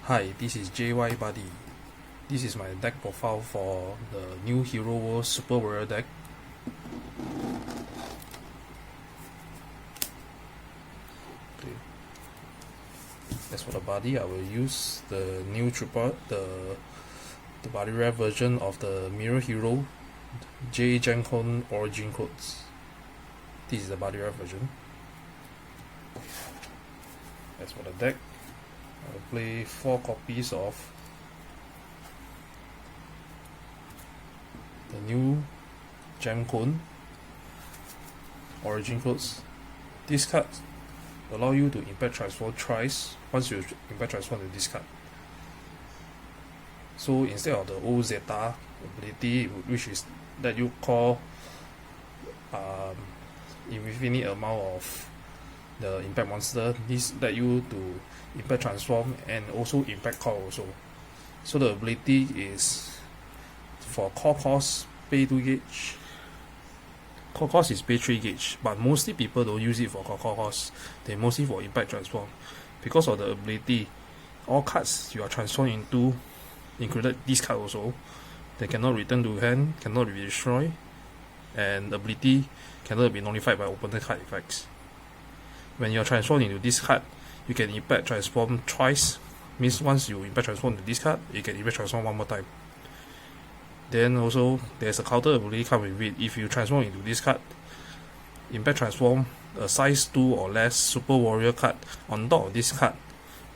Hi, this is JY Buddy. This is my deck profile for the new Hero World Super Warrior deck. Okay. As for the body, I will use the new triple, the body rare version of the Mirror Hero jy.wargames origin codes. This is the body rare version. As for the deck, I will play 4 copies of the new Gem Cone origin codes. These cards allow you to impact transform twice once you impact transform to this card. So instead of the old Zeta ability, which is that you call infinite amount of the impact monster, this let you to impact transform and also impact call also. So the ability is for core cost pay 2 gauge. Core cost is pay 3 gauge, but mostly people don't use it for core cost. They mostly for impact transform. Because of the ability, all cards you are transformed into, included this card also, they cannot return to hand, cannot be destroyed, and the ability cannot be nullified by opponent card effects. When you are transformed into this card, you can impact transform twice. Means once you impact transform into this card, you can impact transform one more time. Then also there's a counter ability come with it. If you transform into this card, impact transform a size 2 or less Super Warrior card on top of this card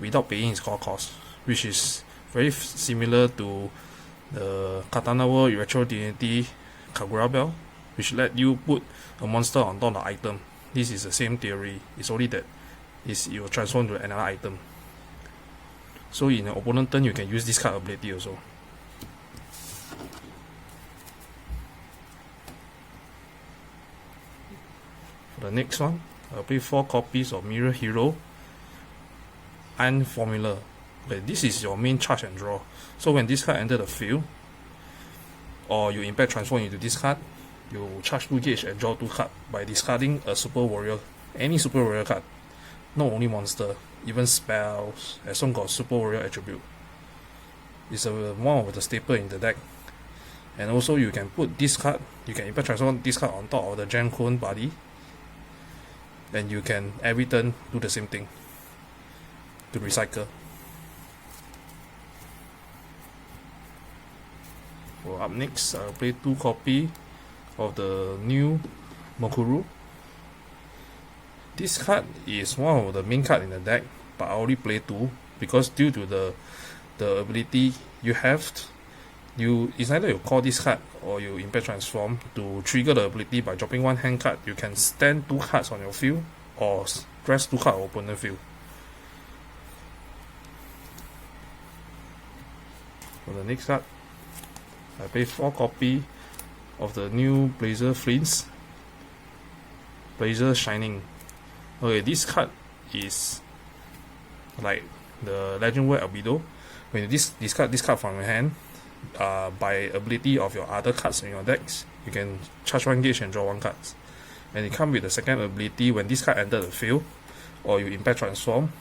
without paying its core cost, which is very similar to the Katana World Retro Divinity Kagura Bell, which let you put a monster on top of the item. This is the same theory, it's only that you transform to another item. So in an opponent turn, you can use this card ability also. For the next one, I'll play 4 copies of Mirror Hero and Formula. Okay, this is your main charge and draw. So when this card enters the field, or you impact transform into this card, you charge 2 gauge and draw 2 cards by discarding a Super Warrior, any Super Warrior card, not only monster, even spells, as long as Super Warrior attribute. It's one of the staple in the deck. And also you can put this card, you can impact transform this card on top of the Gem Cone body, and you can every turn do the same thing to recycle. For up next, I'll play 2 copies of the new Mokuru. This card is one of the main card in the deck, but I only play 2 because due to the ability you have, it's either you call this card or you impact transform to trigger the ability by dropping 1 hand card. You can stand 2 cards on your field or stress 2 cards on opponent field. For the next card, I play 4 copies of the new Blazer Flints, Blazer Shining. Okay, this card is like the Legendary Albedo. When you discard this card from your hand, by ability of your other cards in your decks, you can charge 1 gauge and draw 1 card. And it comes with the second ability. When this card enters the field, or you impact transform,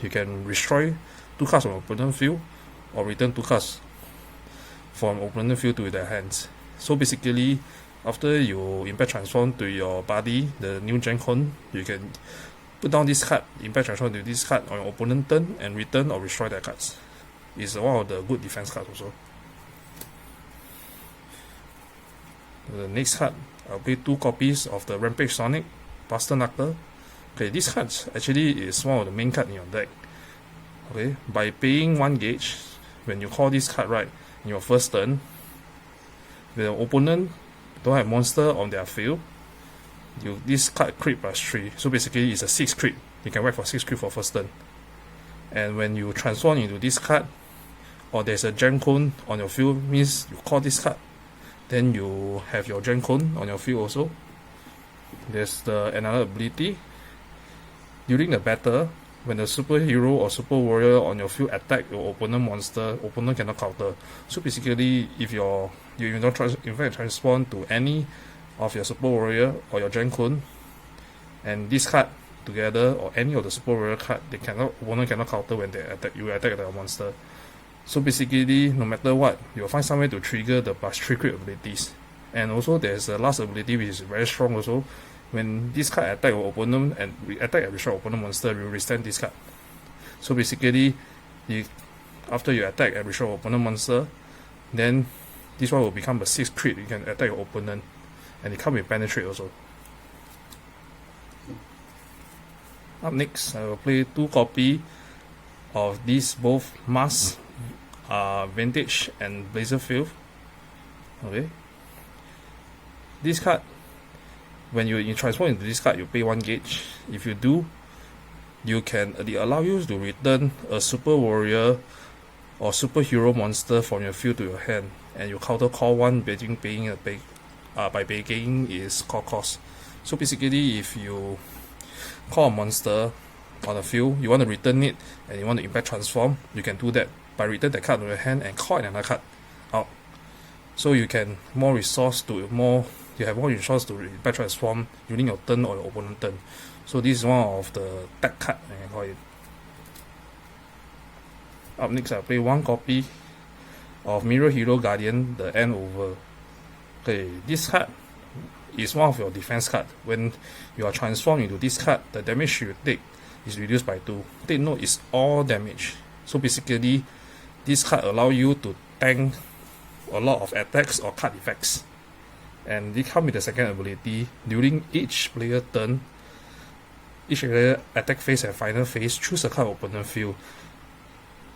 you can destroy 2 cards from opponent field, or return 2 cards from opponent field to their hands. So basically, after you impact transform to your body, the new Gem Cone, you can put down this card, impact transform to this card on your opponent turn, and return or destroy their cards. It's one of the good defense cards also. The next card, I'll play 2 copies of the Rampage Sonic, Buster Knuckle. Okay, this card actually is one of the main cards in your deck. Okay, by paying 1 gauge, when you call this card right in your first turn, the opponent don't have monster on their field, this card crit +3. So basically it's a 6 crit. You can write for 6 crit for first turn. And when you transform into this card, or there's a Gem Cone on your field, means you call this card, then you have your Gem Cone on your field also. There's another ability. During the battle, when the superhero or super warrior on your field attack your opponent monster, opponent cannot counter. So basically, if you don't transform to any of your super warrior or your Gem Cone, and this card together or any of the super warrior card, opponent cannot counter when you attack the monster. So basically, no matter what, you'll find some way to trigger the +3 crit abilities. And also there's the last ability which is very strong also. When this card attack your opponent and we attack and destroy opponent monster, we will restant this card. So basically, after you attack and destroy opponent monster, then this one will become a 6 crit. You can attack your opponent, and it comes with penetrate also. Up next, I will play 2 copies of these both Mask, Vintage and Blazer Field. Okay. This card, when you transform into this card, you pay 1 gauge. If you do, they allow you to return a super warrior or superhero monster from your field to your hand, and you counter call one by paying its call cost. So basically, if you call a monster on the field, you want to return it and you want to impact transform, you can do that by return the card to your hand and call another card out. So you have more resource to impact transform during your turn or your opponent's turn. So this is one of the tech card, I can call it. Up next, I play 1 copy of Mirror Hero Guardian, the End Over. Okay, this card is one of your defense card. When you are transformed into this card, the damage you take is reduced by 2. Take note, it's all damage. So basically, this card allows you to tank a lot of attacks or card effects. And they come with the second ability. During each player turn, each player attack phase and final phase, choose a card opponent field,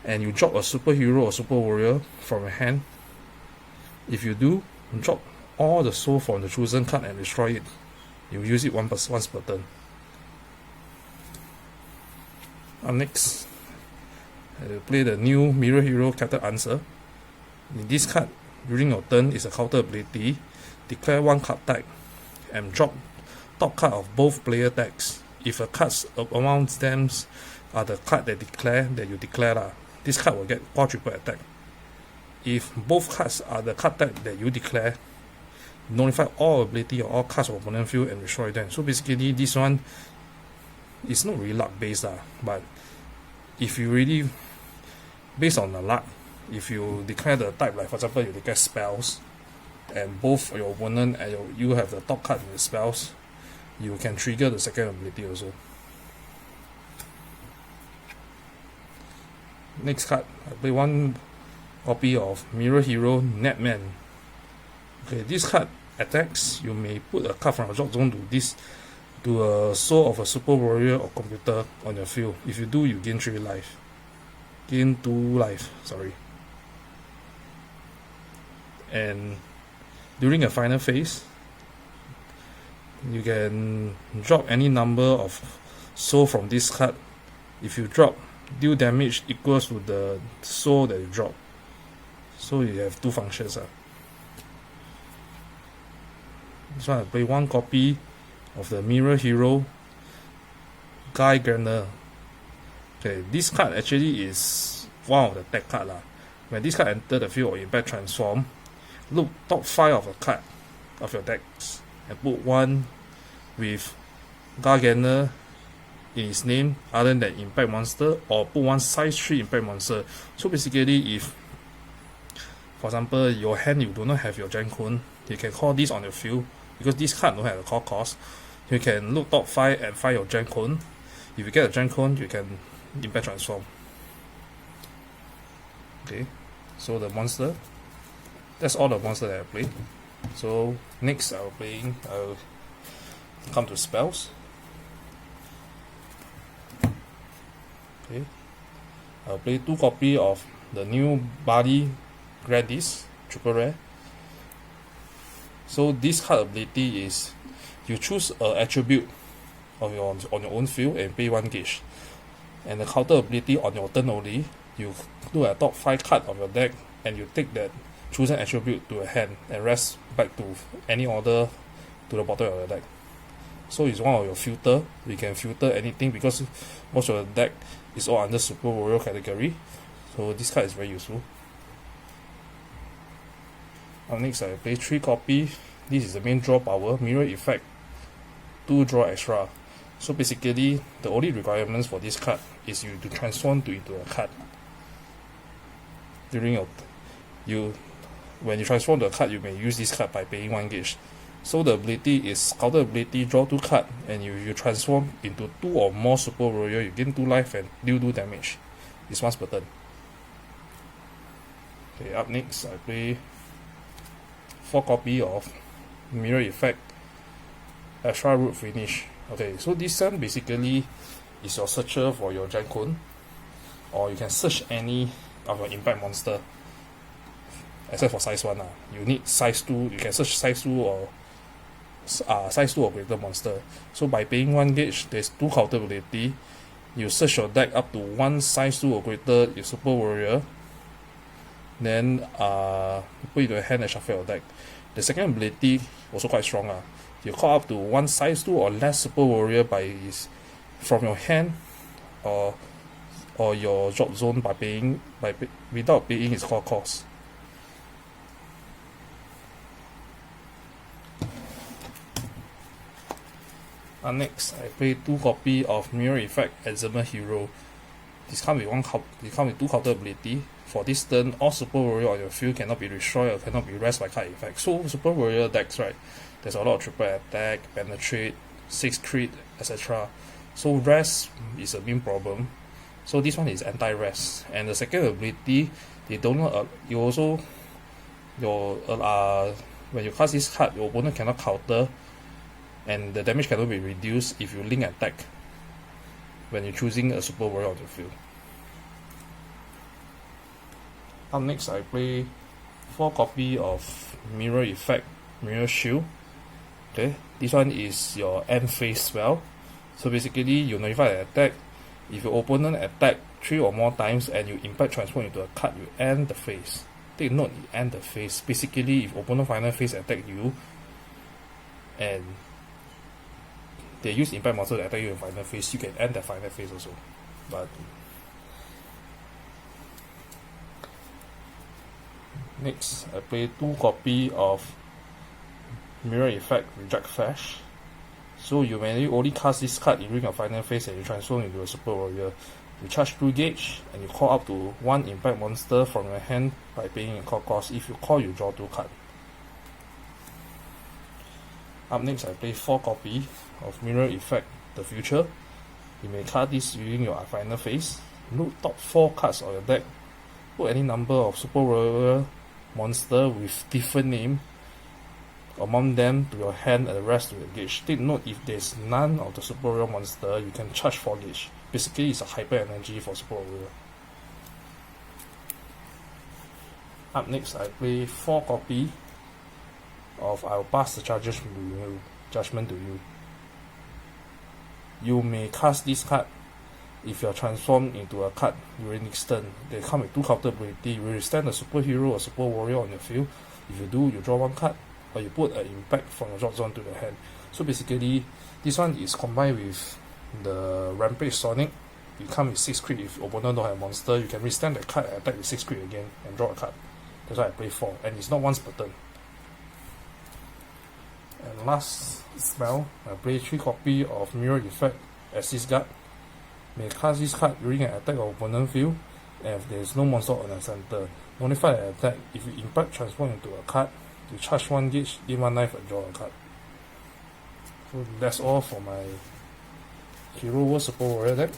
and you drop a superhero or super warrior from your hand. If you do, drop all the soul from the chosen card and destroy it. You use it once per turn. Next, I will play the new Mirror Hero Captain Answer. In this card, during your turn, is a counter ability. Declare 1 card tag and drop top card of both player tags. If a cards amongst them are the card that you declare, this card will get quadruple attack. If both cards are the card tag that you declare, notify all ability or all cards of opponent field and destroy them. So basically, this one is not really luck based, but if you really based on the luck, if you declare the type, like for example, you declare spells, and both your opponent and you have the top card in the spells, you can trigger the second ability also. Next card, I play 1 copy of Mirror Hero Netman. Okay, this card attacks, you may put a card from a drop zone to a soul of a super warrior or computer on your field. If you do, you gain 2 life. Sorry. And during a final phase, you can drop any number of soul from this card. If you drop, deal damage equals to the soul that you drop. So you have 2 functions. This one I play 1 copy of the Mirror Hero Guy Garner. Okay, this card actually is one of the tech card. When this card enter the field or impact transform, look top 5 of a card of your decks and put 1 with Gargano in his name other than impact monster, or put 1 size 3 impact monster. So basically, if for example your hand you do not have your Genkun, you can call this on your field because this card don't have a call cost. You can look top 5 and find your Genkun. If you get a Genkun, you can impact transform. Okay, so the monster, that's all the monster that I play. So next I'll come to spells. Okay, I'll play 2 copy of the new Buddy Gradis Triple Rare. So this card ability is you choose an attribute of on your own field and pay 1 gauge. And the counter ability on your turn only, you do a top 5 card of your deck and you take that chosen attribute to your hand and rest back to any order to the bottom of your deck. So it's one of your filter. You can filter anything because most of the deck is all under Super Warrior category. So this card is very useful. Next I play 3 copy. This is the main draw power, mirror effect, 2 draw extra. So basically, the only requirements for this card is you to transform into a card. During when you transform the card, you may use this card by paying 1 gauge. So the ability is counter ability, draw 2 cards, and you transform into 2 or more Super Warrior, you gain 2 life and deal 2 damage. It's once per turn. Okay, up next I play 4 copy of Mirror Effect Extra Root Finish. Okay, so this one basically is your searcher for your Gen Cone, or you can search any of your impact monster except for size 1. You need size 2, you can search size 2 or size 2 or greater monster. So by paying 1 gauge, there's 2 counter ability. You search your deck up to 1 size 2 or greater your Super Warrior, then put it to your hand and shuffle your deck. The second ability also quite strong. You call up to 1 size 2 or less Super Warrior from your hand or your drop zone without paying its core cost. Next, I play 2 copy of Mirror Effect Eczema Hero. This comes with 2 counter ability. For this turn, all Super Warrior on your field cannot be destroyed or cannot be rest by card effect. So Super Warrior decks, right, there's a lot of triple attack, penetrate, 6 crit, etc. So rest is a main problem. So this one is anti-rest. And the second ability, they don't you also when you cast this card, your opponent cannot counter, and the damage cannot be reduced if you link attack when you're choosing a Super Warrior on the field. Up next, I play 4 copy of Mirror Effect Mirror Shield. Okay, this one is your end phase spell. So basically, you notify an attack. If your opponent attack 3 or more times and you impact transform into a card, you end the phase. Take note, you end the phase. Basically, if opponent final phase attack you and they use impact monster to attack you in final phase, you can end the final phase also. But next, I play 2 copy of Mirror Effect Reject Flash. So you only cast this card during your final phase and you transform into a Super Warrior. You charge 2 gauge and you call up to 1 impact monster from your hand by paying a call cost. If you call, you draw 2 cards. Up next, I play 4 copy of Mirror Effect The Future. You may card this during your final phase. Look top 4 cards on your deck. Put any number of Super Warrior monster with different name among them to your hand and the rest to your gauge. Take note, if there's none of the Super Warrior monster, you can charge 4 gauge. Basically, it's a hyper energy for Super Warrior. Up next, I play 4 copy of I'll Pass the Judgment to You. You may cast this card if you are transformed into a card during next turn. They come with 2 counter ability. You will withstand a superhero or super warrior on your field. If you do, you draw 1 card, or you put an impact from your drop zone to your hand. So basically, this one is combined with the Rampage Sonic. You come with 6 crit. If your opponent don't have a monster, you can withstand the card and attack with 6 crit again and draw a card. That's why I play 4, and it's not once per turn. And last spell, I play 3 copy of Mirror Effect Assist Guard. May cast this card during an attack of opponent field, and if there is no monster on the center, notify an attack. If you impact transform into a card, you charge 1 gauge, gain 1 life and draw a card. So that's all for my Hero World Super Warrior deck.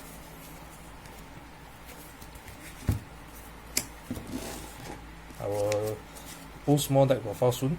I will post more deck profile soon.